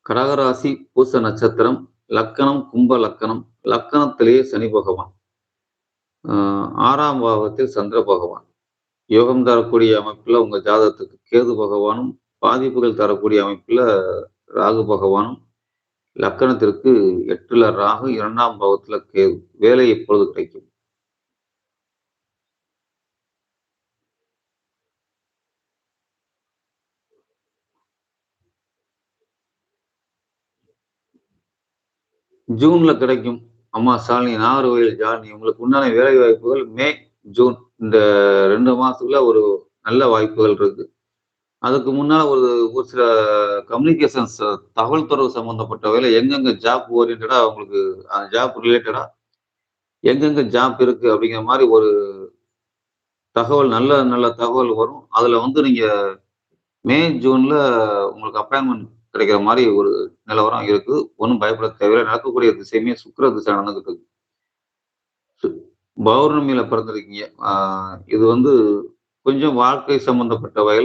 கடகராசி பூச நட்சத்திரம், லக்கணம் கும்ப லக்கணம். லக்கணத்திலேயே சனி பகவான். 6ஆம் பாவத்தில் சந்திர பகவான். யோகம் தரக்கூடிய அமைப்புல உங்க ஜாதகத்துக்கு கேது பகவானும், பாதிப்புகள் தரக்கூடிய அமைப்புல ராகு பகவானும், லக்கணத்திற்கு 8ல ராகு, 2ஆம் பாவத்துல கேது. வேலை எப்பொழுது கிடைக்கும்? ஜூன்ல கிடைக்கும். அம்மா ஷாலினி, நாகர்கோவில் ஷாலினி உங்களுக்கு உண்டான வேலை வாய்ப்புகள் மே, ஜூன் இந்த 2 மாசத்துல ஒரு நல்ல வாய்ப்புகள் இருக்கு. அதுக்கு முன்னால ஒரு ஒரு சில கம்யூனிகேஷன்ஸ் தகவல் தொடர்பு சம்பந்தப்பட்ட வேலை எங்கெங்க ஜாப் ஓரியன்டடா உங்களுக்கு ஜாப் ரிலேட்டடா எங்கெங்க ஜாப் இருக்கு அப்படிங்கிற மாதிரி ஒரு தகவல் நல்ல நல்ல தகவல் வரும். அதுல வந்து நீங்க மே, ஜூன்ல உங்களுக்கு அப்பாயின்ட்மென்ட் கிடைக்கிற மாதிரி ஒரு நிலவரம் இருக்கு. ஒண்ணும் பயப்பட தேவையில்ல. நடக்கக்கூடிய திசையுமே சுக்கிர திசை நடந்துகிட்டு இருக்கு. சு பௌர்ணமியில பிறந்திருக்கீங்க. இது வந்து கொஞ்சம் வாழ்க்கை சம்பந்தப்பட்ட வகையில